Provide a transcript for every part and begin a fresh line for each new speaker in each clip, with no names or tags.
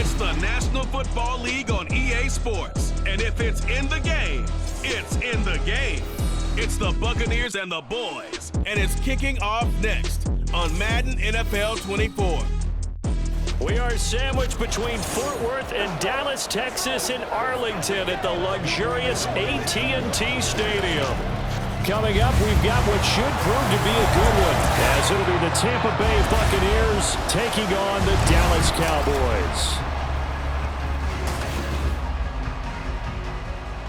It's the National Football League on EA Sports. And if it's in the game, it's in the game. It's the Buccaneers and the boys. And it's kicking off next on Madden NFL 24.
We are sandwiched between Fort Worth and Dallas, Texas, and Arlington at the luxurious AT&T Stadium. Coming up, we've got what should prove to be a good one, as it'll be the Tampa Bay Buccaneers taking on the Dallas Cowboys.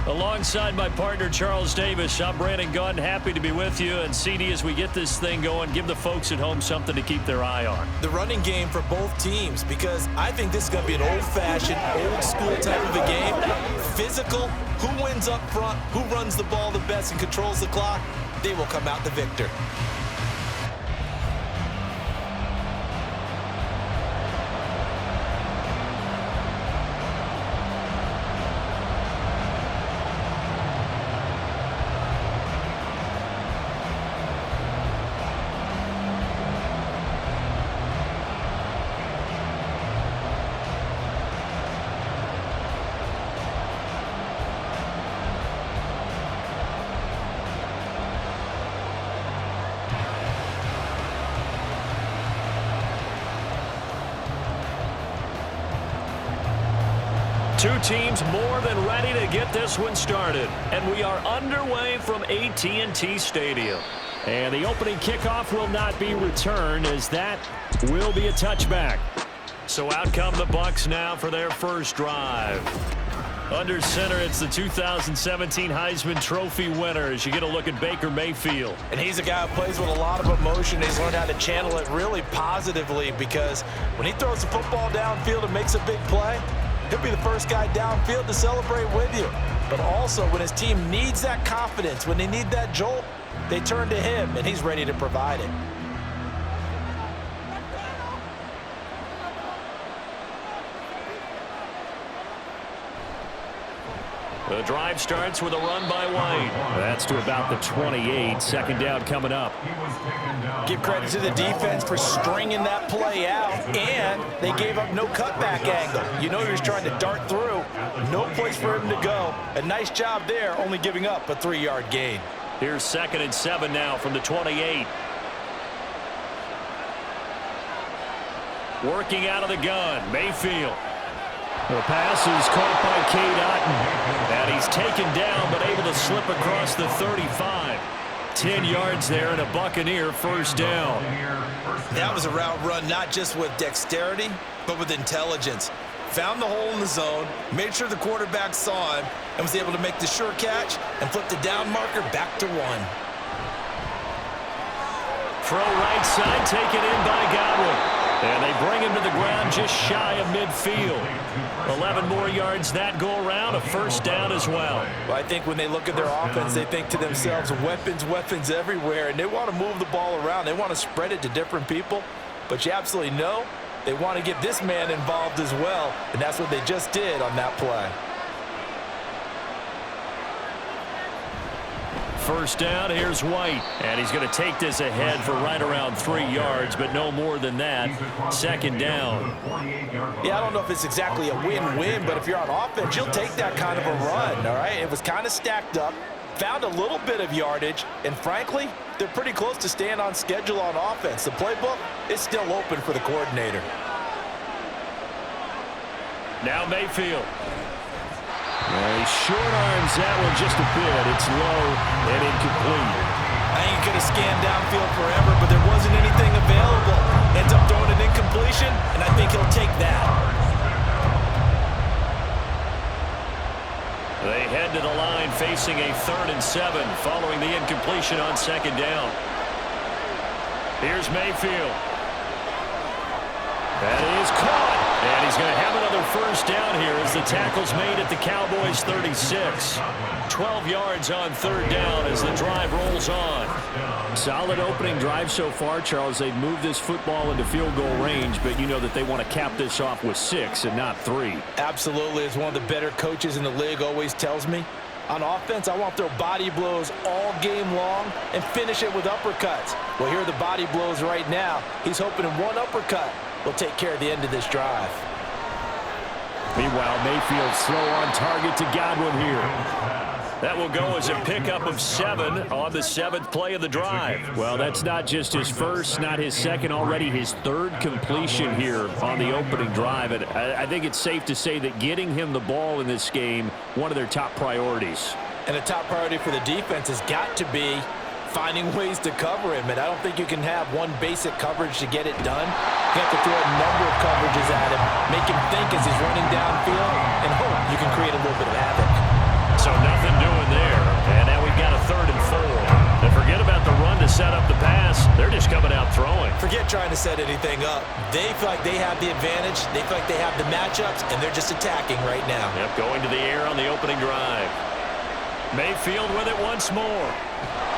Alongside my partner, Charles Davis, I'm Brandon Gunn, happy to be with you. And CD, as we get this thing going, give the folks at home something to keep their eye on.
The running game for both teams, because I think this is going to be an old-fashioned, old-school type of a game. Physical, who wins up front, who runs the ball the best and controls the clock, they will come out the victor.
Two teams more than ready to get this one started. And we are underway from AT&T Stadium. And the opening kickoff will not be returned, as that will be a touchback. So out come the Bucs now for their first drive. Under center, it's the 2017 Heisman Trophy winner as you get a look at Baker Mayfield.
And he's a guy who plays with a lot of emotion. He's learned how to channel it really positively, because when he throws the football downfield and makes a big play, he'll be the first guy downfield to celebrate with you. But also, when his team needs that confidence, when they need that jolt, they turn to him, and he's ready to provide it.
The drive starts with a run by White. That's to about the 28. Second down coming up.
Give credit to the defense for stringing that play out, and they gave up no cutback angle. You know he was trying to dart through. No place for him to go. A nice job there, only giving up a 3-yard gain.
Here's 2nd and 7 now from the 28. Working out of the gun, Mayfield. The pass is caught by Cade Otton. And he's taken down, but able to slip across the 35. 10 yards there and a Buccaneer first down.
That was a route run not just with dexterity, but with intelligence. Found the hole in the zone, made sure the quarterback saw him, and was able to make the sure catch and flip the down marker back to 1.
Throw right side, taken in by Godwin. And they bring him to the ground just shy of midfield. 11 more yards that go around, a first down as well.
Well, I think when they look at their offense, they think to themselves, weapons, weapons everywhere, and they want to move the ball around. They want to spread it to different people, but you absolutely know they want to get this man involved as well, and that's what they just did on that play.
First down, here's White. And he's going to take this ahead for right around 3 yards, but no more than that. Second down.
Yeah, I don't know if it's exactly a win-win, but if you're on offense, you'll take that kind of a run, all right? It was kind of stacked up, found a little bit of yardage, and frankly, they're pretty close to staying on schedule on offense. The playbook is still open for the coordinator.
Now Mayfield. Well, he short arms that one just a bit. It's low and incomplete.
I ain't going to scan downfield forever, but there wasn't anything available. Ends up throwing an incompletion, and I think he'll take that.
They head to the line facing a 3rd and 7 following the incompletion on second down. Here's Mayfield. That is caught. And he's going to have another first down here as the tackle's made at the Cowboys 36. 12 yards on 3rd down as the drive rolls on. Solid opening drive so far, Charles. They've moved this football into field goal range, but you know that they want to cap this off with 6 and not 3.
Absolutely. As one of the better coaches in the league always tells me, on offense, I want to throw body blows all game long and finish it with uppercuts. Well, here are the body blows right now. He's hoping in one uppercut will take care of the end of this drive.
Meanwhile, Mayfield's throw on target to Godwin here. That will go as a pickup of 7 on the 7th play of the drive. Well, that's not just his first, not his second, already his 3rd completion here on the opening drive. And I think it's safe to say that getting him the ball in this game, one of their top priorities.
And a top priority for the defense has got to be finding ways to cover him. And I don't think you can have one basic coverage to get it done. You have to throw a number of coverages at him, make him think as he's running downfield, and hope you can create a little bit of havoc.
So nothing doing there. And now we've got a 3rd and 4. And forget about the run to set up the pass. They're just coming out throwing.
Forget trying to set anything up. They feel like they have the advantage. They feel like they have the matchups, and they're just attacking right now.
Yep, going to the air on the opening drive. Mayfield with it once more.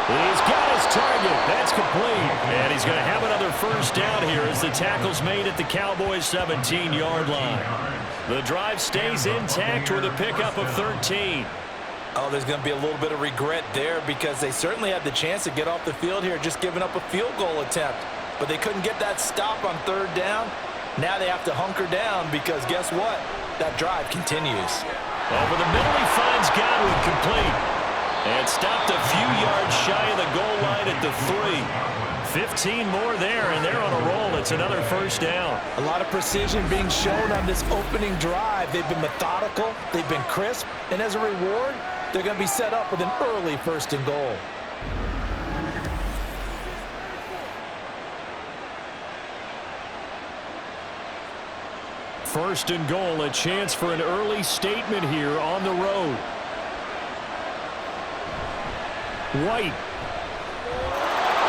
He's got his target. That's complete. And he's going to have another first down here as the tackle's made at the Cowboys' 17-yard line. The drive stays intact with a pickup of 13.
Oh, there's going to be a little bit of regret there because they certainly had the chance to get off the field here, just giving up a field goal attempt. But they couldn't get that stop on 3rd down. Now they have to hunker down because guess what? That drive continues.
Over the middle, he finds Godwin complete. And stopped a few yards shy of the goal line at the 3. 15 more there, and they're on a roll. It's another first down.
A lot of precision being shown on this opening drive. They've been methodical. They've been crisp. And as a reward, they're going to be set up with an early 1st and goal.
First and goal, a chance for an early statement here on the road. White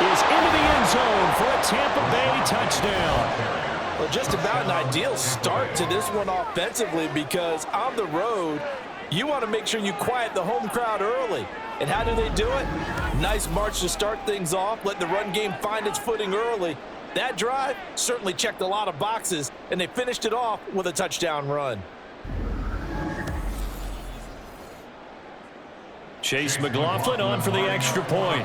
is into the end zone for a Tampa Bay touchdown.
Well, just about an ideal start to this one offensively because on the road, you want to make sure you quiet the home crowd early. And how do they do it? Nice march to start things off, let the run game find its footing early. That drive certainly checked a lot of boxes, and they finished it off with a touchdown run.
Chase McLaughlin on for the extra point.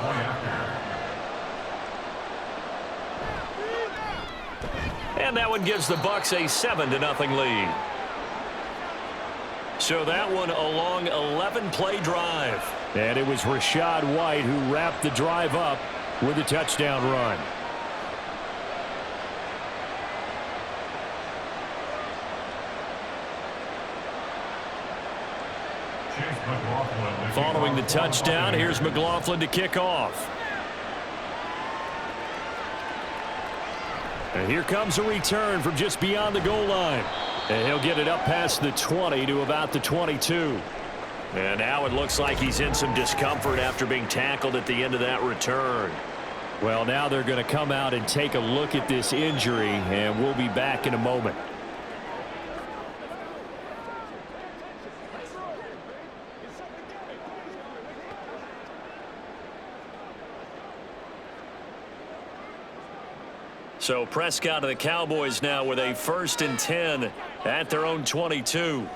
And that one gives the Bucs a 7-0 lead. So that one a long 11-play drive. And it was Rachaad White who wrapped the drive up with a touchdown run. Following the touchdown, here's McLaughlin to kick off. And here comes a return from just beyond the goal line. And he'll get it up past the 20 to about the 22. And now it looks like he's in some discomfort after being tackled at the end of that return. Well, now they're going to come out and take a look at this injury, and we'll be back in a moment. So Prescott and the Cowboys now with a 1st and 10 at their own 22.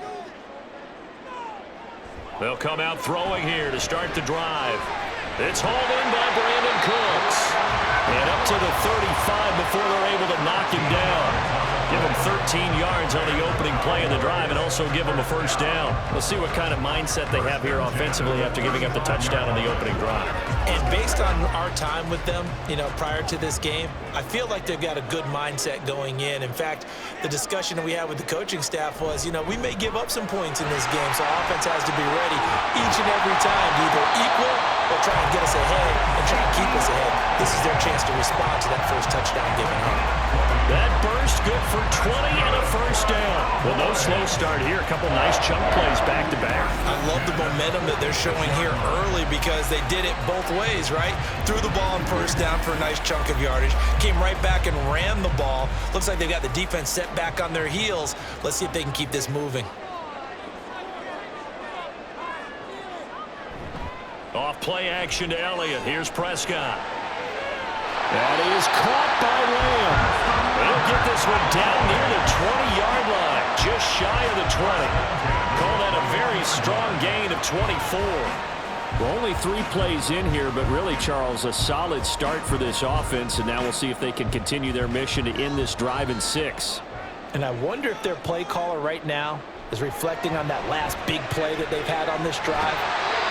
They'll come out throwing here to start the drive. It's hauled in by Brandon Cooks. And up to the 35 before they're able to knock him down. Give him 13 yards on the opening play of the drive and also give him a first down. We'll see what kind of mindset they have here offensively after giving up the touchdown on the opening drive.
And based on our time with them, prior to this game, I feel like they've got a good mindset going in. In fact, the discussion we had with the coaching staff was, we may give up some points in this game, so offense has to be ready each and every time to either equal or try and get us ahead and try and keep us ahead. This is their chance to respond to that first touchdown given up.
That burst good for 20 and a first down. Well, no slow start here. A couple nice chunk plays back to back.
I love the momentum that they're showing here early because they did it both ways, right? Threw the ball on first down for a nice chunk of yardage. Came right back and ran the ball. Looks like they've got the defense set back on their heels. Let's see if they can keep this moving.
Off play action to Elliott. Here's Prescott. That is caught by Lamb. He'll get this one down near the 20-yard line, just shy of the 20. Call that a very strong gain of 24. Well, only 3 plays in here, but really, Charles, a solid start for this offense, and now we'll see if they can continue their mission to end this drive in 6.
And I wonder if their play caller right now is reflecting on that last big play that they've had on this drive.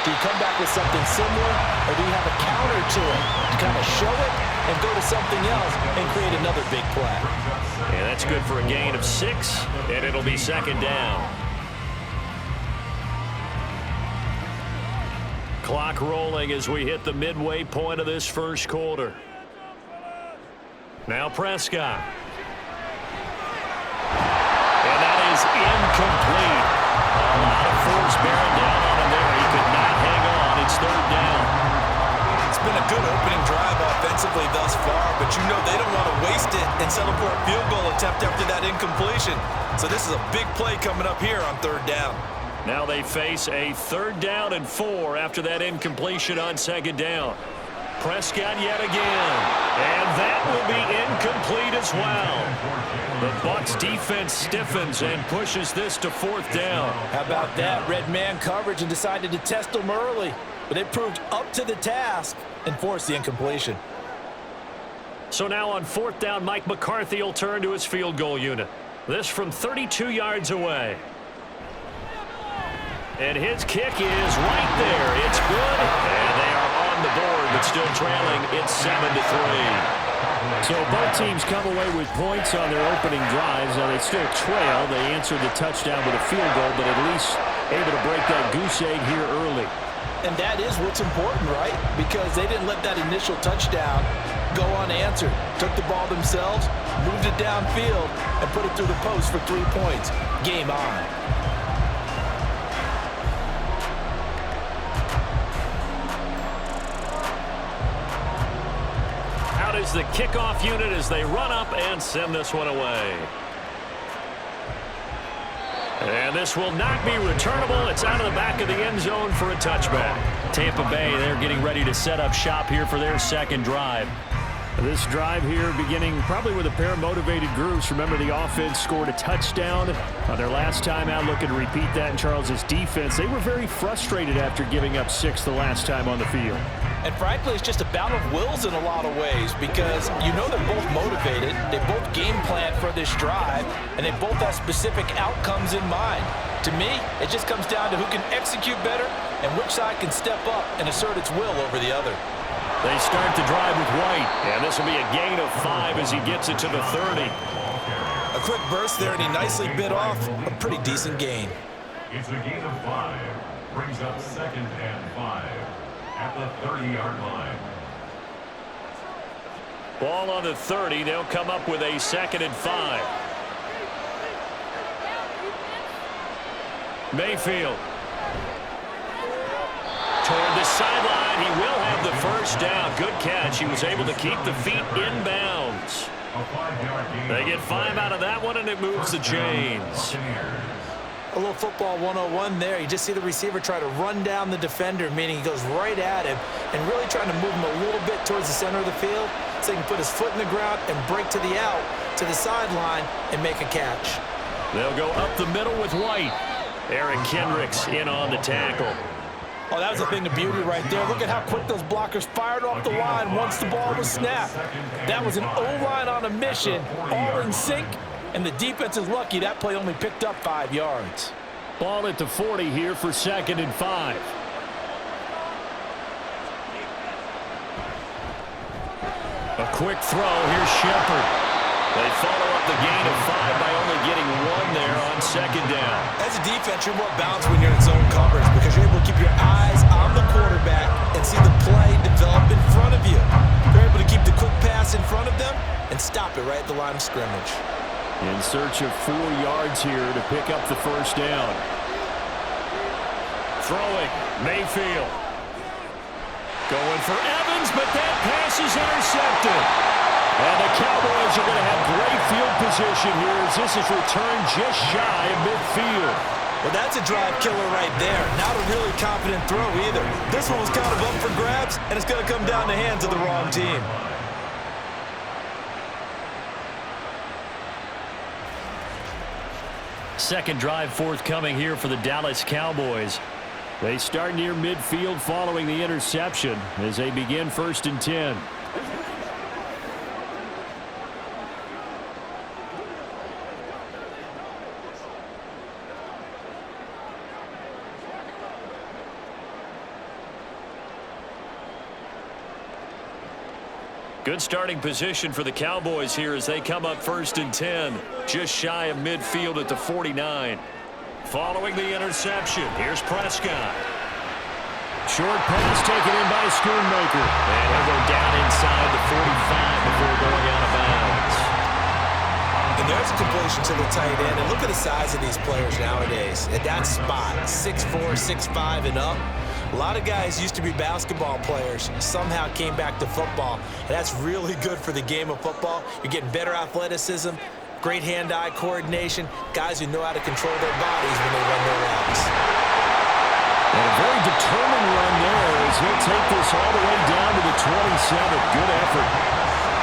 Do you come back with something similar, or do you have a counter to it to kind of show it and go to something else and create another big play?
And that's good for a gain of 6, and it'll be second down. Clock rolling as we hit the midway point of this first quarter. Now Prescott. And that is incomplete. A lot of force bearing down on him there. He could not hang on. It's third down.
It's been a good opening drive offensively thus far, but you know they don't want to waste it and settle for a field goal attempt after that incompletion. So this is a big play coming up here on third down.
Now they face a 3rd down and 4 after that incompletion on 2nd down. Prescott yet again. And that will be incomplete as well. The Bucs defense stiffens and pushes this to 4th down.
How about that? Red man coverage and decided to test them early. But they proved up to the task and forced the incompletion.
So now on 4th down, Mike McCarthy will turn to his field goal unit. This from 32 yards away. And his kick is right there. It's good. And they are on the board, but still trailing. It's 7-3.
So both teams come away with points on their opening drives. Now they still trail. They answered the touchdown with a field goal, but at least able to break that goose egg here early.
And that is what's important, right? Because they didn't let that initial touchdown go unanswered. Took the ball themselves, moved it downfield, and put it through the post for 3 points. Game on.
Is the kickoff unit as they run up and send this one away. And this will not be returnable. It's out of the back of the end zone for a touchback. Tampa Bay, they're getting ready to set up shop here for their 2nd drive.
This drive here beginning probably with a pair of motivated groups. Remember, the offense scored a touchdown on their last time out, looking to repeat that in Charles's defense. They were very frustrated after giving up 6 the last time on the field.
And frankly, it's just a battle of wills in a lot of ways because you know they're both motivated, they both game plan for this drive, and they both have specific outcomes in mind. To me, it just comes down to who can execute better and which side can step up and assert its will over the other.
They start the drive with White, and this will be a gain of 5 as he gets it to the 30.
A quick burst there, and he nicely bit off a pretty decent gain.
It's a gain of 5, brings up 2nd and 5 at the 30-yard line.
Ball on the 30. They'll come up with a 2nd and 5. Mayfield. Toward the sideline. He will have the 1st down. Good catch. He was able to keep the feet inbounds. They get 5 out of that one, and it moves the chains.
A little football 101 there. You just see the receiver try to run down the defender, meaning he goes right at him and really trying to move him a little bit towards the center of the field so he can put his foot in the ground and break to the out, to the sideline, and make a catch.
They'll go up the middle with White. Eric Kendricks in on the tackle.
Oh, that was a thing of beauty right there. Look at how quick those blockers fired off the line once the ball was snapped. That was an O-line on a mission, all in sync. And the defense is lucky that play only picked up 5 yards.
Ball at the 40 here for 2nd and 5. A quick throw. Here's Shepard. They follow up the gain of 5 by only getting 1 there on 2nd down.
As a defense, you're more balanced when you're in zone coverage because you're able to keep your eyes on the quarterback and see the play develop in front of you. You're able to keep the quick pass in front of them and stop it right at the line of scrimmage.
In search of 4 yards here to pick up the 1st down.
Throwing, Mayfield. Going for Evans, but that pass is intercepted. And the Cowboys are going to have great field position here as this is returned just shy of midfield.
Well, that's a drive killer right there. Not a really confident throw either. This one was kind of up for grabs, and it's going to come down the hands of the wrong team.
Second drive forthcoming here for the Dallas Cowboys. They start near midfield following the interception as they begin 1st and 10. Good starting position for the Cowboys here as they come up 1st and 10. Just shy of midfield at the 49. Following the interception, here's Prescott.
Short pass taken in by Schoonmaker.
And he'll go down inside the 45 before going out of bounds.
And there's a completion to the tight end. And look at the size of these players nowadays. At that spot, 6'4", 6'5", and up. A lot of guys used to be basketball players, somehow came back to football. And that's really good for the game of football. You're getting better athleticism, great hand-eye coordination, guys who know how to control their bodies when they run their routes.
And a very determined run there as he'll take this all the way down to the 27. Good effort.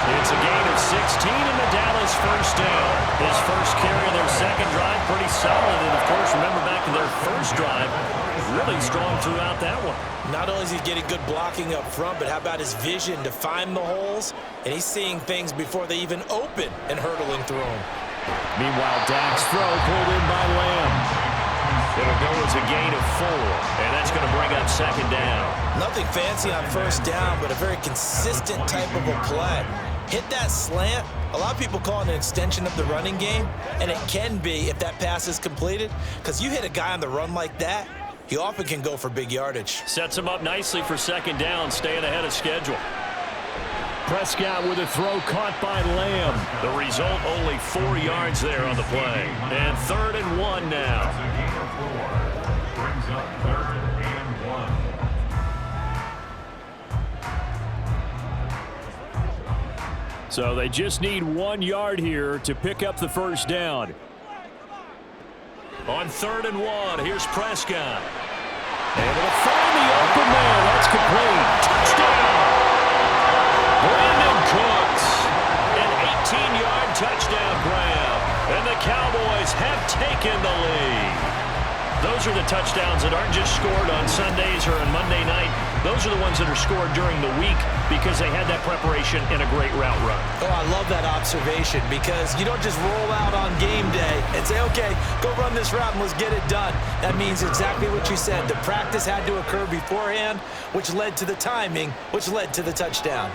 It's a gain of 16 in the Dallas first down. His first carry of their second drive, pretty solid. And, of course, remember back to their first drive, really strong throughout that one.
Not only is he getting good blocking up front, but how about his vision to find the holes? And he's seeing things before they even open and hurdling through them.
Meanwhile, Dak's throw pulled in by Lamb.
It'll go as a gain of 4, and that's going to bring up second down.
Nothing fancy on first down, but a very consistent type of a play. Hit that slant. A lot of people call it an extension of the running game, and it can be if that pass is completed, because you hit a guy on the run like that, he often can go for big yardage.
Sets him up nicely for second down, staying ahead of schedule.
Prescott with a throw caught by Lamb.
The result, only 4 yards there on the play. And 3rd and 1 now.
Brings up 3rd and 1.
So they just need 1 yard here to pick up the first down.
On 3rd and 1, here's Prescott.
Able to find the open man. That's complete.
Touchdown! Brandon Cooks. An 18-yard touchdown grab. And the Cowboys have taken the lead. Those are the touchdowns that aren't just scored on Sundays or on Monday night. Those are the ones that are scored during the week because they had that preparation in a great route run.
Oh, I love that observation because you don't just roll out on game day and say, okay, go run this route and let's get it done. That means exactly what you said. The practice had to occur beforehand, which led to the timing, which led to the touchdown.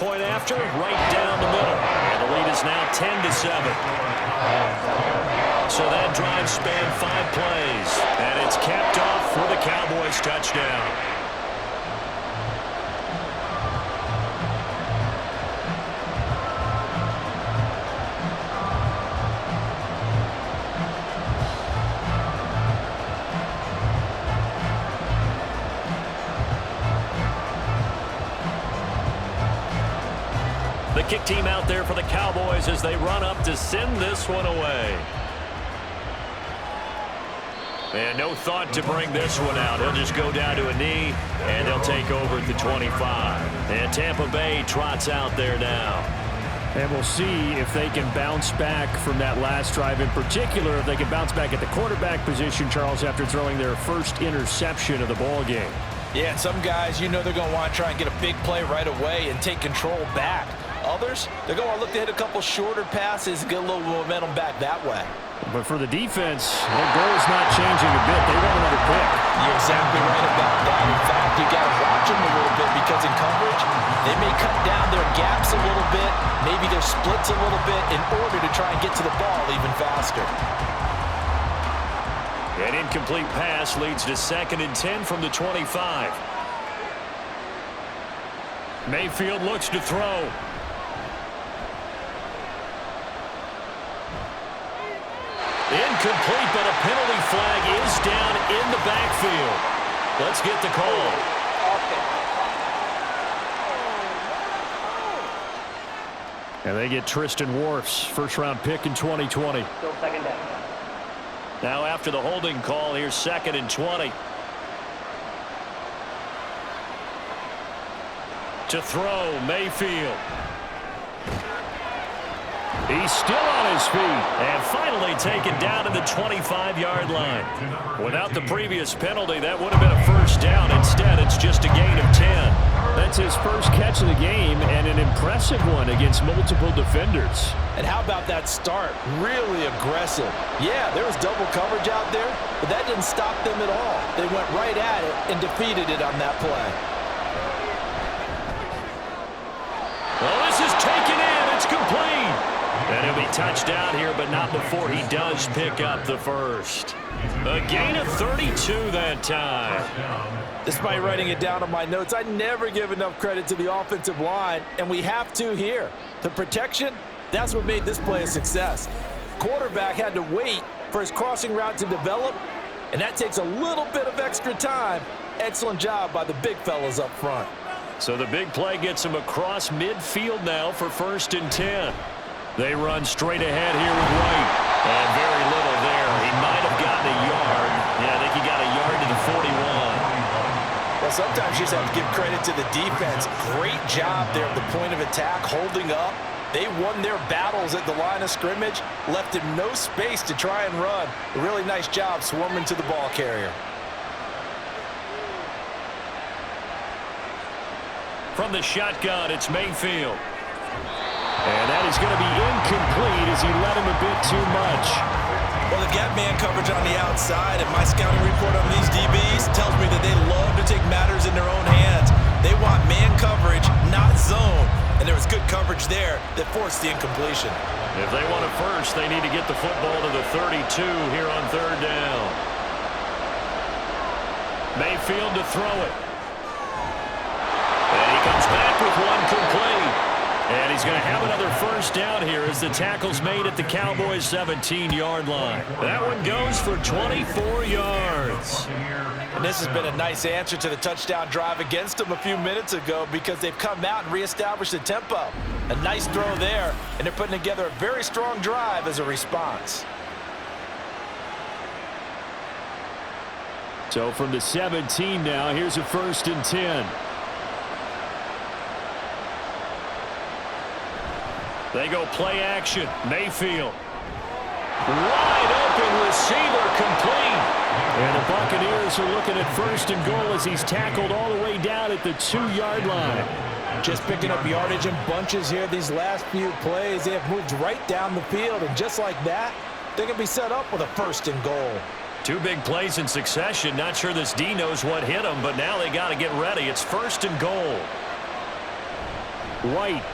Point after, right down the middle. And the lead is now 10-7. So that drive spanned 5 plays. And it's capped off for the Cowboys touchdown. The kick team out there for the Cowboys as they run up to send this one away. And no thought to bring this one out. He'll just go down to a knee, and they'll take over at the 25. And Tampa Bay trots out there now.
And we'll see if they can bounce back from that last drive. In particular, if they can bounce back at the quarterback position, Charles, after throwing their first interception of the ball game.
Yeah, and some guys, you know they're going to want to try and get a big play right away and take control back. Others, they're going to look to hit a couple shorter passes and get a little momentum back that way.
But for the defense, their goal is not changing a bit. They want another pick.
You're exactly right about that. In fact, you got to watch them a little bit because in coverage, they may cut down their gaps a little bit, maybe their splits a little bit in order to try and get to the ball even faster.
An incomplete pass leads to 2nd and 10 from the 25. Mayfield looks to throw. Incomplete, but a penalty flag is down in the backfield. Let's get the call.
And they get Tristan Wirfs, first-round pick in 2020.
Still second down.
Now after the holding call, here's 2nd and 20. To throw, Mayfield. He's still on his feet and finally taken down to the 25-yard line. Without the previous penalty, that would have been a first down. Instead, it's just a gain of 10.
That's his first catch of the game and an impressive one against multiple defenders.
And how about that start? Really aggressive. Yeah, there was double coverage out there, but that didn't stop them at all. They went right at it and defeated it on that play.
He touched down here, but not before he does pick up the first. A gain of 32 that time.
Despite writing it down on my notes, I never give enough credit to the offensive line, and we have to here. The protection, that's what made this play a success. Quarterback had to wait for his crossing route to develop, and that takes a little bit of extra time. Excellent job by the big fellas up front.
So the big play gets him across midfield now for 1st and 10. They run straight ahead here with White. And very little there. He might have gotten a yard. Yeah, I think he got a yard to the 41.
Well, sometimes you just have to give credit to the defense. Great job there at the point of attack, holding up. They won their battles at the line of scrimmage, left him no space to try and run. A really nice job swarming to the ball carrier.
From the shotgun, it's Mayfield. And that is going to be incomplete as he led him a bit too much.
Well, they've got man coverage on the outside, and my scouting report on these DBs tells me that they love to take matters in their own hands. They want man coverage, not zone. And there was good coverage there that forced the incompletion.
If they want it first, they need to get the football to the 32 here on 3rd down. Mayfield to throw it. And he comes back with one complete. And he's going to have another 1st down here as the tackle's made at the Cowboys' 17-yard line. That one goes for 24 yards.
And this has been a nice answer to the touchdown drive against them a few minutes ago because they've come out and reestablished the tempo. A nice throw there, and they're putting together a very strong drive as a response.
So from the 17 now, here's a 1st and 10.
They go play action. Mayfield. Wide open receiver complete.
And the Buccaneers are looking at 1st and goal as he's tackled all the way down at the 2-yard line.
Just picking up yardage in bunches here these last few plays. They have moved right down the field, and just like that, they can be set up with a 1st and goal.
2 big plays in succession. Not sure this D knows what hit him, but now they got to get ready. It's 1st and goal.
White.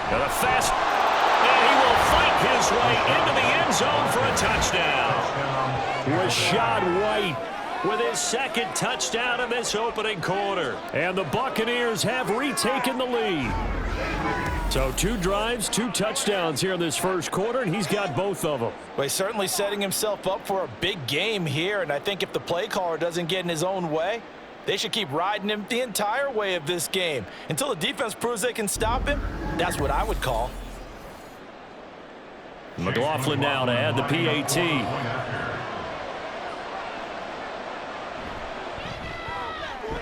Got a fast, and he will fight his way into the end zone for a touchdown.
Rashad White
with his 2nd touchdown in this opening quarter.
And the Buccaneers have retaken the lead. So 2 drives, 2 touchdowns here in this 1st quarter, and he's got both of them.
Well, he's certainly setting himself up for a big game here, and I think if the play caller doesn't get in his own way, they should keep riding him the entire way of this game. Until the defense proves they can stop him, that's what I would call.
McLaughlin now to add the PAT.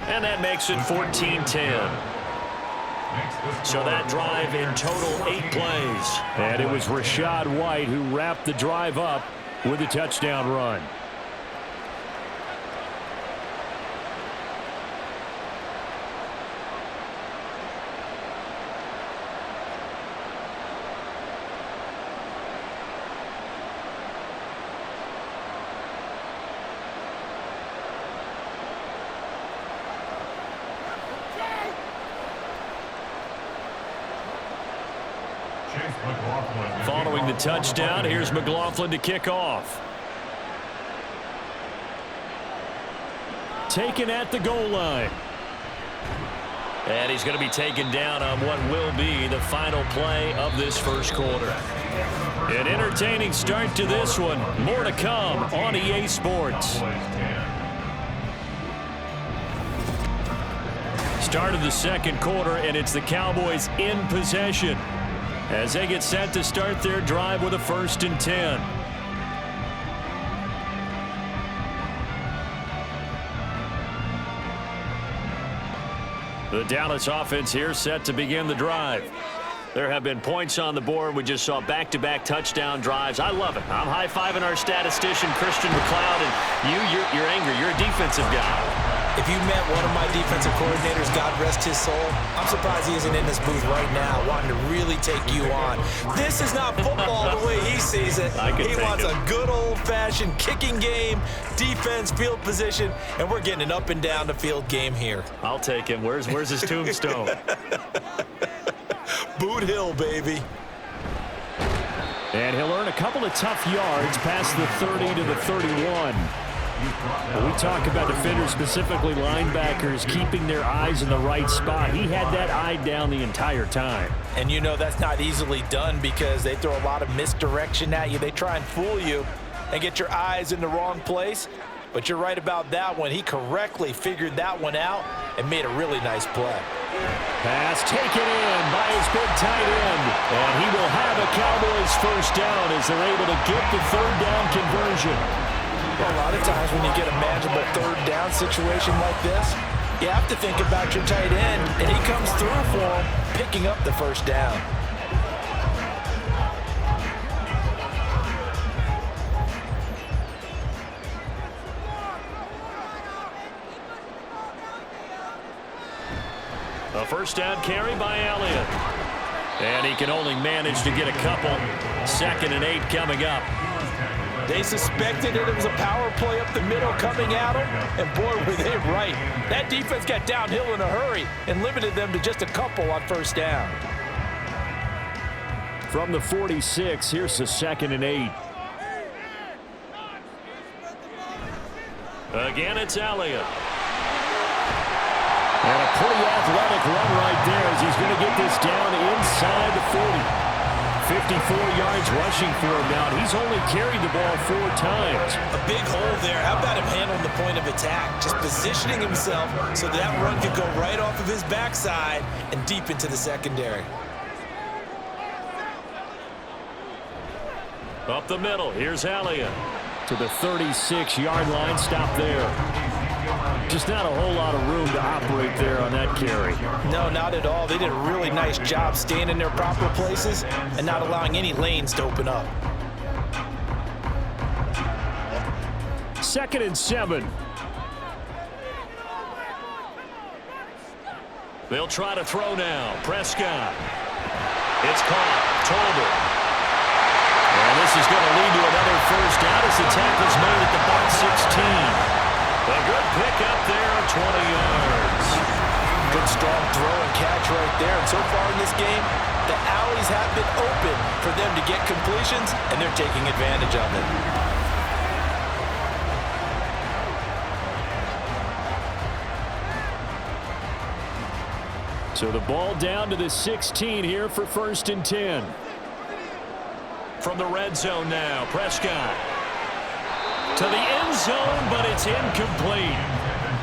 And that makes it 14-10. So that drive in total 8 plays.
And it was Rashad White who wrapped the drive up with a touchdown run.
Following the touchdown, here's McLaughlin to kick off.
Taken at the goal line.
And he's going to be taken down on what will be the final play of this 1st quarter. An entertaining start to this one. More to come on EA Sports. Start of the 2nd quarter, and it's the Cowboys in possession as they get set to start their drive with a 1st and 10. The Dallas offense here set to begin the drive. There have been points on the board. We just saw back-to-back touchdown drives. I love it. I'm high-fiving our statistician, Christian McLeod, and you're angry. You're a defensive guy.
If you met one of my defensive coordinators, God rest his soul, I'm surprised he isn't in this booth right now wanting to really take you on. This is not football the way he sees it. He wants a good old-fashioned kicking game, defense, field position, and we're getting an up and down the field game here.
I'll take him. Where's his tombstone?
Boot Hill, baby.
And he'll earn a couple of tough yards past the 30 to the 31. We talk about defenders, specifically linebackers, keeping their eyes in the right spot. He had that eye down the entire time.
And you know that's not easily done because they throw a lot of misdirection at you. They try and fool you and get your eyes in the wrong place. But you're right about that one. He correctly figured that one out and made a really nice play.
Pass taken in by his big tight end. And he will have a Cowboys first down as they're able to get the third down conversion.
Well, a lot of times when you get a manageable third down situation like this, you have to think about your tight end, and he comes through for him, picking up the first down.
A first down carry by Elliott.
And he can only manage to get a couple. 2nd and 8 coming up.
They suspected it was a power play up the middle coming at them, and boy, were they right. That defense got downhill in a hurry and limited them to just a couple on first down.
From the 46, here's the 2nd and 8.
Again, it's Elliott.
And a pretty athletic run right there as he's going to get this down inside the 40. 54 yards rushing for him now. He's only carried the ball 4 times.
A big hole there. How about him handling the point of attack? Just positioning himself so that run could go right off of his backside and deep into the secondary.
Up the middle, here's Elliott.
To the 36-yard line, stop there. Just not a whole lot of room to operate there on that carry.
No, not at all. They did a really nice job staying in their proper places and not allowing any lanes to open up.
2nd and 7.
They'll try to throw now. Prescott. It's caught. Tolbert.
And this is going to lead to another first down as the tackle's made at the box 16.
A good pick up there, 20 yards.
Good strong throw and catch right there. And so far in this game, the alleys have been open for them to get completions, and they're taking advantage of it.
So the ball down to the 16 here for 1st and 10.
From the red zone now, Prescott. To the end zone, but it's incomplete.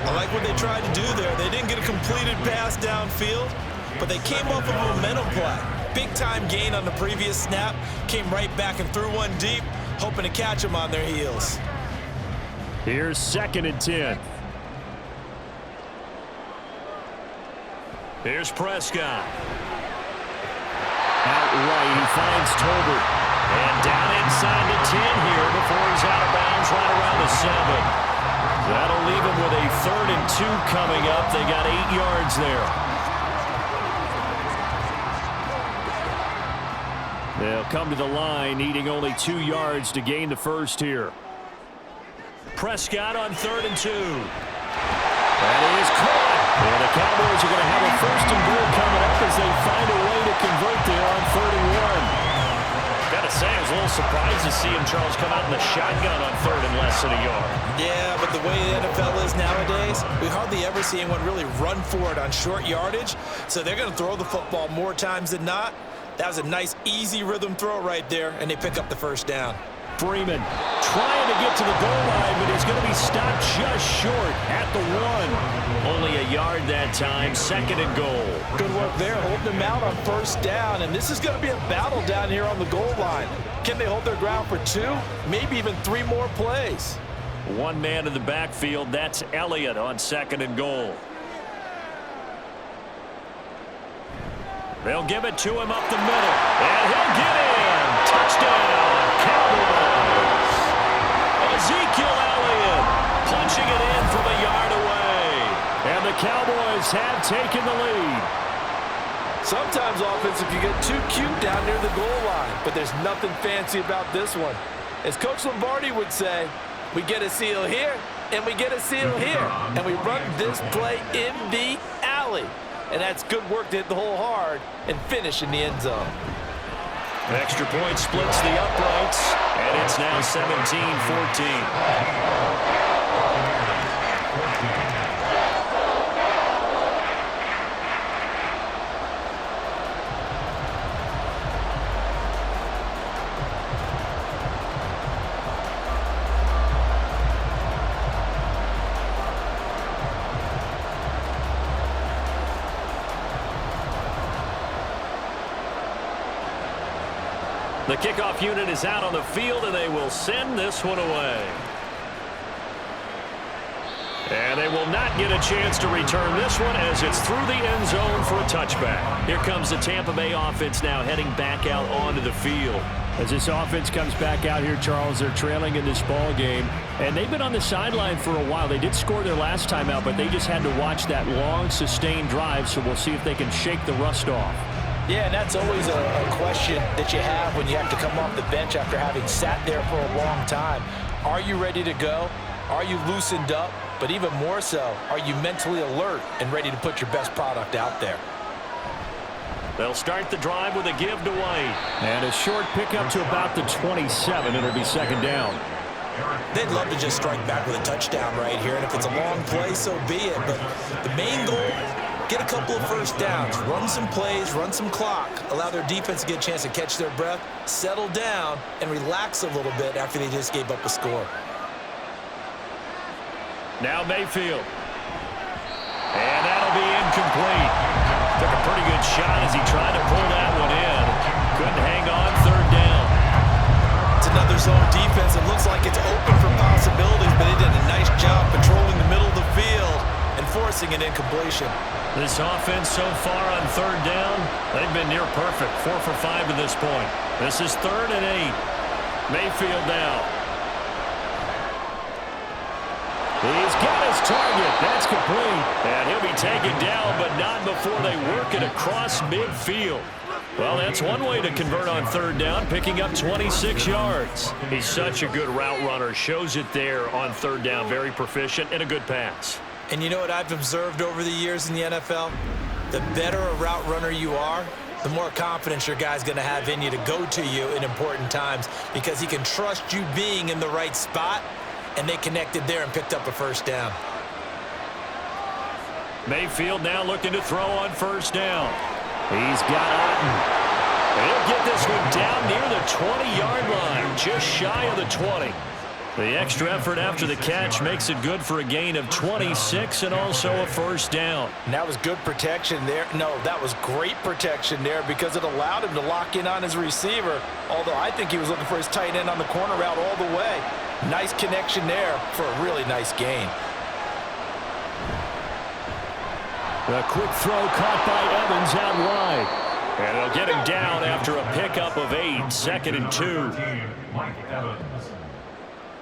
I like what they tried to do there. They didn't get a completed pass downfield, but they came off a momentum play. Big-time gain on the previous snap. Came right back and threw one deep, hoping to catch them on their heels.
Here's 2nd and 10.
Here's Prescott.
Out right, he finds Tolbert.
And down inside the 10 here before he's out of bounds right around the 7. That'll leave him with a 3rd and 2 coming up. They got 8 yards there.
They'll come to the line, needing only 2 yards to gain the first here.
Prescott on 3rd and 2.
That is caught. And the Cowboys are going to have a 1st and goal coming up as they find a way to convert there on 3rd and 1.
Gotta say, I was a little surprised to see him, Charles, come out in the shotgun on 3rd and less than a yard.
Yeah, but the way the NFL is nowadays, we hardly ever see anyone really run for it on short yardage. So they're going to throw the football more times than not. That was a nice, easy rhythm throw right there, and they pick up the first down.
Freeman trying to get to the goal line, but he's going to be stopped just short at the 1.
Only a yard that time, 2nd and goal.
Good work there, holding them out on first down, and this is going to be a battle down here on the goal line. Can they hold their ground for 2, maybe even 3 more plays?
One man in the backfield, that's Elliott on 2nd and goal. They'll give it to him up the middle, and he'll get in. Touchdown, Cowboys. Ezekiel Elliott punching it in from a yard away.
And the Cowboys have taken the lead.
Sometimes offense can get too cute down near the goal line, but there's nothing fancy about this one. As Coach Lombardi would say, we get a seal here, and we get a seal here, and we run this play in the alley. And that's good work to hit the hole hard and finish in the end zone.
Extra point splits the uprights, and it's now 17-14. The kickoff unit is out on the field, and they will send this one away. And they will not get a chance to return this one as it's through the end zone for a touchback. Here comes the Tampa Bay offense now heading back out onto the field.
As this offense comes back out here, Charles, they're trailing in this ball game, and they've been on the sideline for a while. They did score their last time out, but they just had to watch that long, sustained drive, so we'll see if they can shake the rust off.
Yeah, and that's always a question that you have when you have to come off the bench after having sat there for a long time. Are you ready to go? Are you loosened up? But even more so, are you mentally alert and ready to put your best product out there?
They'll start the drive with a give to White.
And a short pickup to about the 27. It'll be second down.
They'd love to just strike back with a touchdown right here, and if it's a long play, so be it. But the main goal, get a couple of first downs, run some plays, run some clock, allow their defense to get a chance to catch their breath, settle down, and relax a little bit after they just gave up a score.
Now Mayfield. And that'll be incomplete. Took a pretty good shot as he tried to pull that one in. Couldn't hang on, third down.
It's another zone defense. It looks like it's open for possibilities, but they did a nice job patrolling the middle of the field and forcing an incompletion.
This offense so far on third down, they've been near perfect. 4 for 5 to this point. This is 3rd and 8. Mayfield now. He's got his target. That's complete. And he'll be taken down, but not before they work it across midfield. Well, that's one way to convert on third down, picking up 26 yards. He's such a good route runner. Shows it there on third down. Very proficient and a good pass.
And you know what I've observed over the years in the NFL? The better a route runner you are, the more confidence your guy's going to have in you to go to you in important times because he can trust you being in the right spot, and they connected there and picked up a first down.
Mayfield now looking to throw on first down. He's got Otten. He'll get this one down near the 20-yard line, just shy of the 20. The extra effort after the catch makes it good for a gain of 26 and also a first down.
And that was good protection there. No, that was great protection there because it allowed him to lock in on his receiver, although I think he was looking for his tight end on the corner route all the way. Nice connection there for a really nice gain.
The quick throw caught by Evans out wide. And they'll get him down after a pickup of 8, 2nd and 2.
Mike Evans.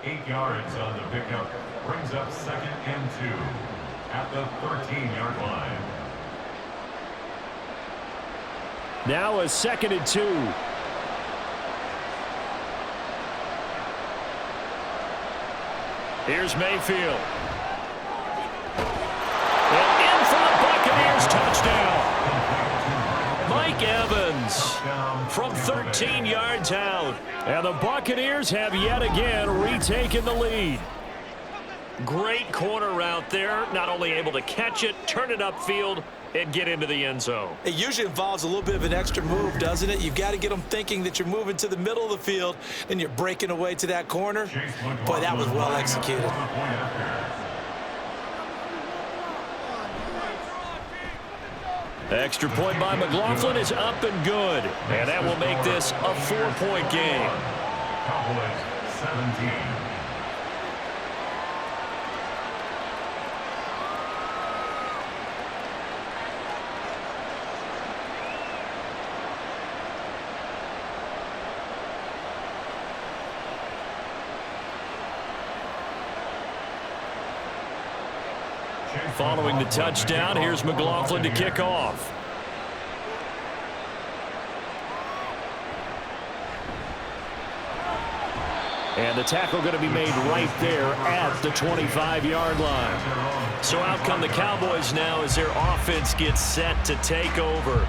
8 yards on the pickup, brings up 2nd and 2 at the 13-yard line.
Now a 2nd and 2.
Here's Mayfield. And in for the Buccaneers, touchdown. Mike Evans from 13 yards out. And the Buccaneers have yet again retaken the lead. Great corner route there. Not only able to catch it, turn it upfield, and get into the end zone.
It usually involves a little bit of an extra move, doesn't it? You've got to get them thinking that you're moving to the middle of the field and you're breaking away to that corner. Boy, that was well executed.
Extra point by McLaughlin is up and good. And that will make this a 4-point game.
Cowboys 17.
Following the touchdown, here's McLaughlin to kick off. And the tackle going to be made right there at the 25-yard line. So out come the Cowboys now as their offense gets set to take over.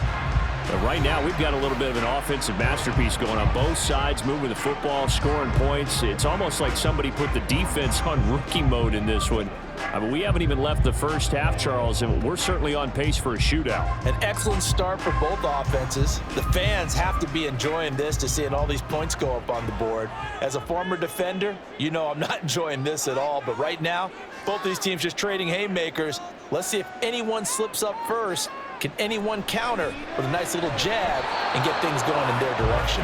But right now, we've got a little bit of an offensive masterpiece going on both sides, moving the football, scoring points. It's almost like somebody put the defense on rookie mode in this one. I mean, we haven't even left the first half, Charles, and we're certainly on pace for a shootout.
An excellent start for both offenses. The fans have to be enjoying this to seeing all these points go up on the board. As a former defender, you know I'm not enjoying this at all. But right now, both these teams just trading haymakers. Let's see if anyone slips up first. Can anyone counter with a nice little jab and get things going in their direction?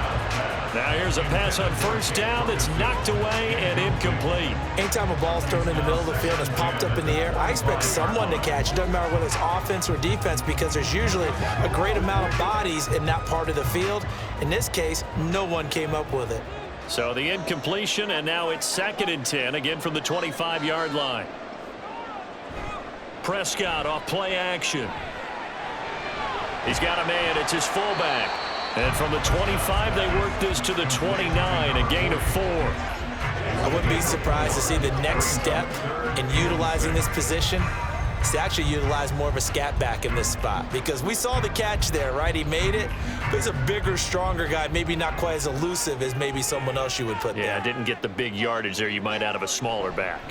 Now here's a pass on first down that's knocked away and incomplete.
Anytime a ball's thrown in the middle of the field and it's popped up in the air, I expect someone to catch. It doesn't matter whether it's offense or defense, because there's usually a great amount of bodies in that part of the field. In this case, no one came up with it.
So the incompletion, and now it's 2nd and 10, again from the 25-yard line. Prescott off play action. He's got a man. It's his fullback. And from the 25, they work this to the 29, a gain of 4.
I wouldn't be surprised to see the next step in utilizing this position is to actually utilize more of a scat back in this spot, because we saw the catch there, right? He made it. But he's a bigger, stronger guy, maybe not quite as elusive as maybe someone else you would put there.
Yeah, didn't get the big yardage there you might out of a smaller back.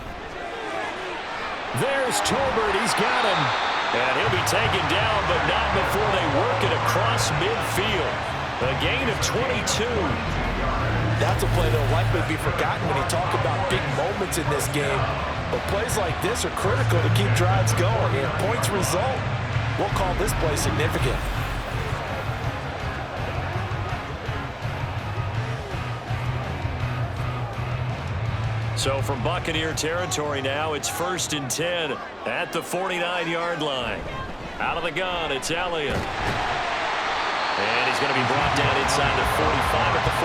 There's Tolbert. He's got him.
And he'll be taken down, but not before they work it across midfield. A gain of 22.
That's a play that will likely be forgotten when you talk about big moments in this game. But plays like this are critical to keep drives going. And points result, we'll call this play significant.
So from Buccaneer territory now, it's 1st and 10 at the 49-yard line. Out of the gun, it's Elliott. And he's going to be brought down inside the 45 at the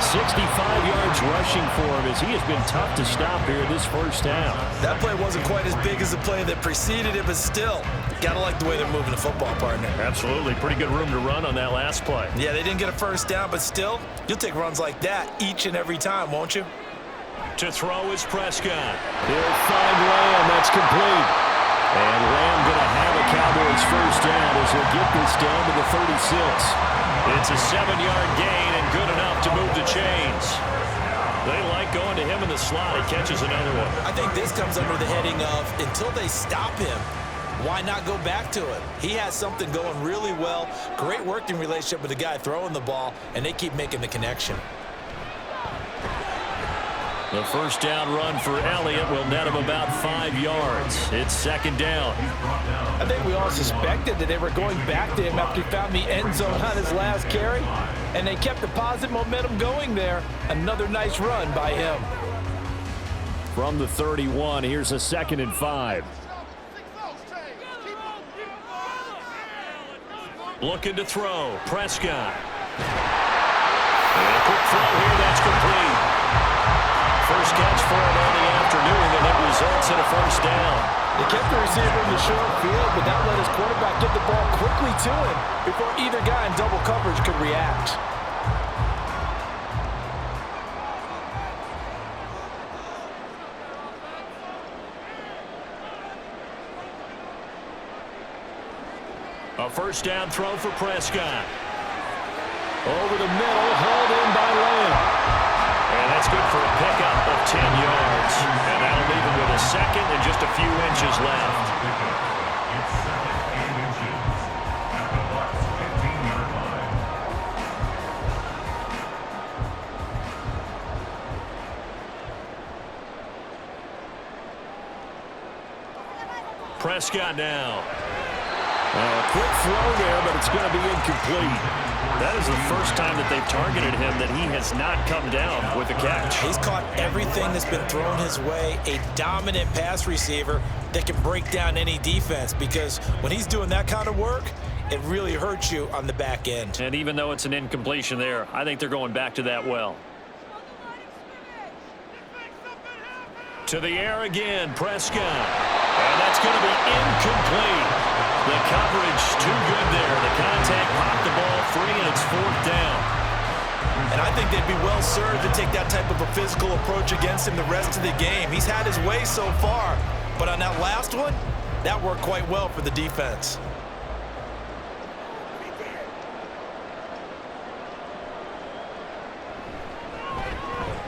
43.
65 yards rushing for him, as he has been tough to stop here this first half.
That play wasn't quite as big as the play that preceded it, but still, got to like the way they're moving the football, partner.
Absolutely. Pretty good room to run on that last play.
Yeah, they didn't get a first down, but still, you'll take runs like that each and every time, won't you?
To throw is Prescott.
He'll find Lamb. That's complete. And Lamb going to have a Cowboys first down as he'll get this down to the 36.
It's a 7-yard gain and good enough to move the chains. They like going to him in the slot. He catches another one.
I think this comes under the heading of, until they stop him, why not go back to it? He has something going really well. Great working relationship with the guy throwing the ball, and they keep making the connection.
The first down run for Elliott will net him about 5 yards. It's 2nd down.
I think we all suspected that they were going back to him after he found the end zone on his last carry, and they kept the positive momentum going there. Another nice run by him.
From the 31, here's a 2nd and 5.
Looking to throw. Prescott. And a quick throw here. That's complete. First catch for him on the afternoon, and it results in a first down.
They kept the receiver in the short field, but that let his quarterback get the ball quickly to him before either guy in double coverage could react.
A first down throw for Prescott. Over the middle, hauled in by Lamb. And that's good for a pickup of 10 yards. And that'll leave him with a second and just a few inches left.
It's 2nd and inches at the Bucs 15-yard line.
Prescott now.
A quick throw there, but it's going to be incomplete.
That is the first time that they've targeted him that he has not come down with a catch.
He's caught everything that's been thrown his way. A dominant pass receiver that can break down any defense, because when he's doing that kind of work, it really hurts you on the back end.
And even though it's an incompletion there, I think they're going back to that well. To the air again, Prescott. And that's going to be incomplete. The coverage too good there. The contact popped the ball free, and it's 4th down.
And I think they'd be well served to take that type of a physical approach against him the rest of the game. He's had his way so far, but on that last one, that worked quite well for the defense.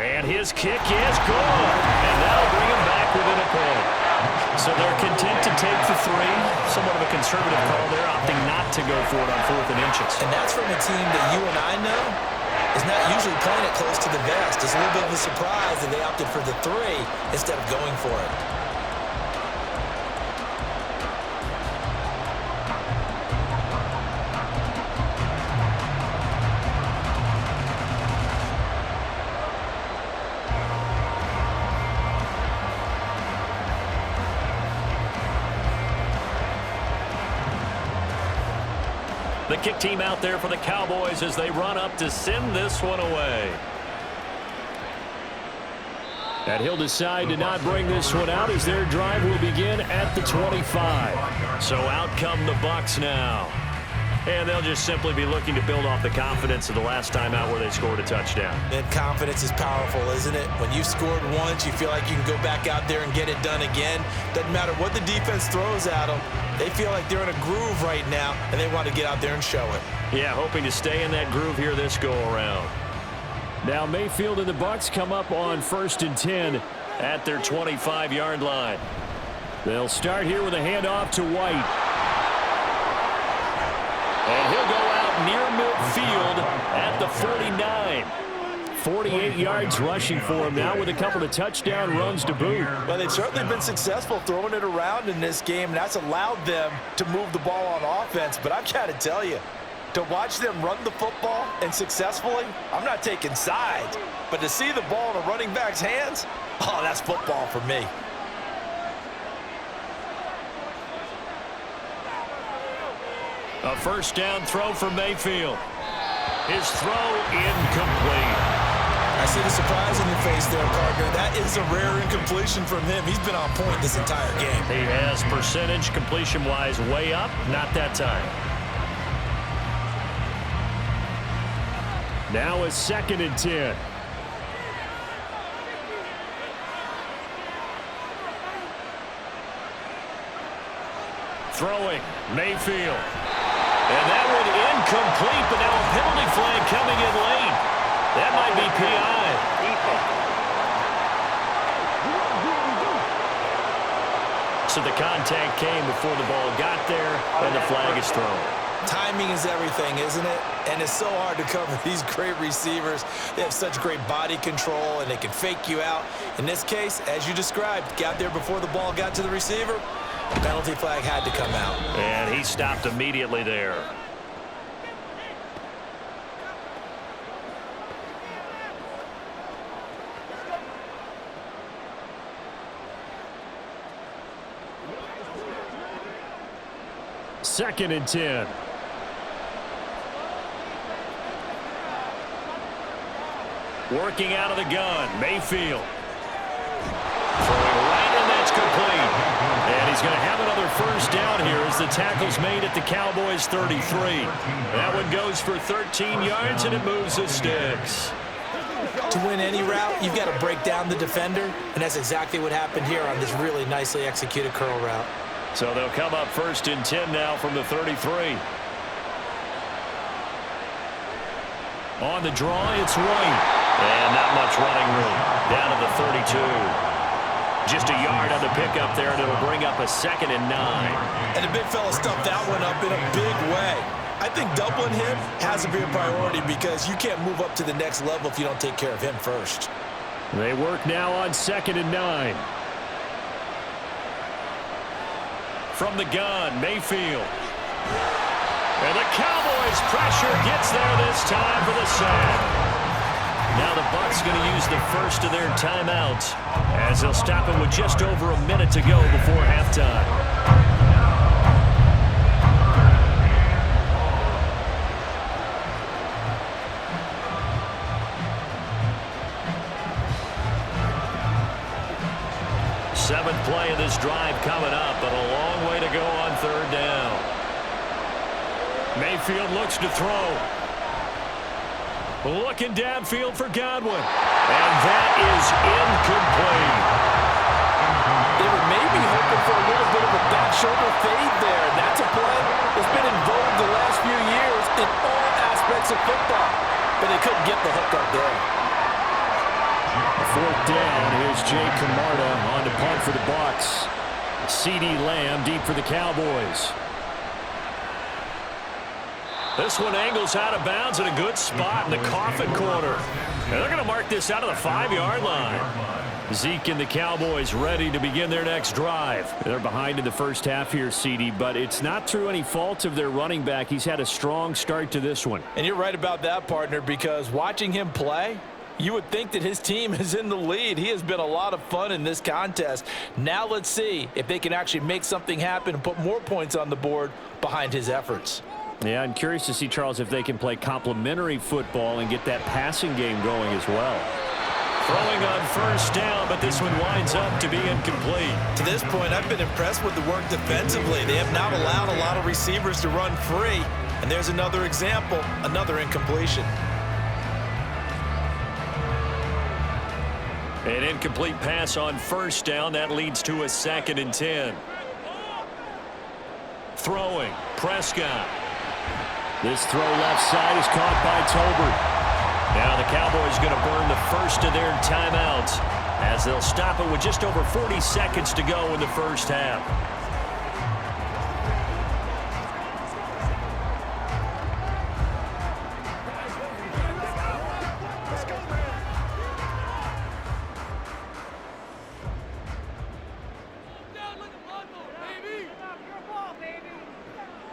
And his kick is good. And that'll bring him back within a pin. So they're content to take the 3. Somewhat of a conservative call there, opting not to go for it on 4th and inches.
And that's from a team that you and I know is not usually playing it close to the vest. It's a little bit of a surprise that they opted for the 3 instead of going for it.
The kick team out there for the Cowboys as they run up to send this one away. And he'll decide to not bring this one out as their drive will begin at the 25. So out come the Bucs now. And they'll just simply be looking to build off the confidence of the last time out where they scored a touchdown.
And confidence is powerful, isn't it? When you scored once, you feel like you can go back out there and get it done again. Doesn't matter what the defense throws at them. They feel like they're in a groove right now, and they want to get out there and show it.
Yeah, hoping to stay in that groove here this go-around.
Now Mayfield and the Bucs come up on 1st and 10
at their 25-yard line.
They'll start here with a handoff to White.
And he'll go out near midfield at the 49.
48 yards rushing for him now with a couple of touchdown runs to boot.
Well, they've certainly been successful throwing it around in this game, and that's allowed them to move the ball on offense. But I've got to tell you, to watch them run the football and successfully, I'm not taking sides, but to see the ball in a running back's hands, oh, that's football for me.
A first down throw for Mayfield. His throw incomplete.
I see the surprise in your face there, partner. That is a rare incompletion from him. He's been on point this entire game.
He has percentage completion-wise way up. Not that time.
Now a 2nd and 10.
Throwing, Mayfield. And that one incomplete, but now a penalty flag coming in late. That might be PI. So the contact came before the ball got there, and the flag is thrown.
Timing is everything, isn't it? And it's so hard to cover these great receivers. They have such great body control, and they can fake you out. In this case, as you described, got there before the ball got to the receiver. Penalty flag had to come out.
And he stopped immediately there.
Second and 10.
Working out of the gun, Mayfield. Throwing right, and that's complete. And he's going to have another first down here as the tackle's made at the Cowboys' 33. That one goes for 13 yards, and it moves the sticks.
To win any route, you've got to break down the defender, and that's exactly what happened here on this really nicely executed curl route.
So they'll come up 1st and 10 now from the 33. On the draw, it's White. And not much running room. Down to the 32. Just a yard on the pickup there, and it'll bring up a 2nd and 9.
And the big fella stuffed that one up in a big way. I think doubling him has to be a priority because you can't move up to the next level if you don't take care of him first.
They work now on 2nd and 9.
From the gun, Mayfield. And the Cowboys' pressure gets there this time for the sack. Now the Bucs going to use the first of their timeouts as they'll stop it with just over a minute to go before halftime. Seventh play of this drive coming up, but a long way to go on 3rd down. Mayfield looks to throw. Looking downfield for Godwin. And that is incomplete.
They were maybe hoping for a little bit of a back shoulder fade there. And that's a play that's been in vogue the last few years in all aspects of football. But they couldn't get the hook up there.
Fourth down. Here's Jay Camarda on to punt for the Bucs. CeeDee Lamb deep for the Cowboys.
This one angles out of bounds in a good spot in the coffin corner. And they're going to mark this out of the 5-yard line. Zeke and the Cowboys ready to begin their next drive. They're behind in the first half here, CeeDee, but it's not through any fault of their running back. He's had a strong start to this one.
And you're right about that, partner, because watching him play, you would think that his team is in the lead. He has been a lot of fun in this contest. Now let's see if they can actually make something happen and put more points on the board behind his efforts.
Yeah, I'm curious to see, Charles, if they can play complementary football and get that passing game going as well.
Throwing on first down, but this one winds up to be incomplete.
To this point, I've been impressed with the work defensively. They have not allowed a lot of receivers to run free. And there's another example, another incompletion.
An incomplete pass on first down. That leads to a 2nd and 10. Throwing, Prescott.
This throw left side is caught by Tolbert.
Now the Cowboys going to burn the first of their timeouts as they'll stop it with just over 40 seconds to go in the first half.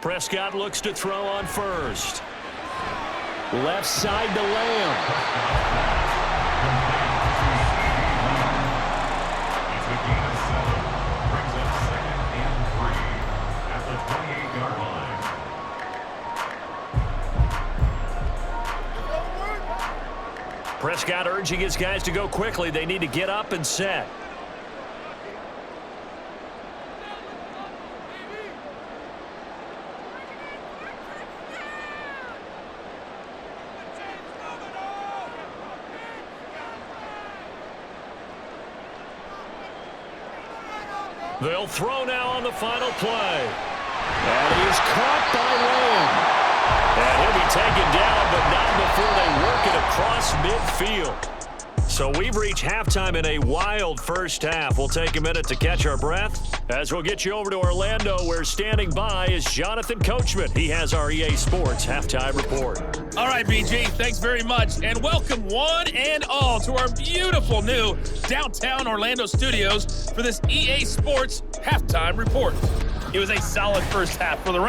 Prescott looks to throw on first.
Left side to Lamb.
It's a gain of 7. Brings up 2nd and 3 at the 28-yard line.
Prescott urging his guys to go quickly. They need to get up and set. They'll throw now on the final play.
And he is caught by Lamb.
And he'll be taken down, but not before they work it across midfield. So we've reached halftime in a wild first half. We'll take a minute to catch our breath as we'll get you over to Orlando, where standing by is Jonathan Coachman. He has our EA Sports halftime report.
All right, BG, thanks very much, and welcome one and all to our beautiful new downtown Orlando studios for this EA Sports halftime report. It was a solid first half for the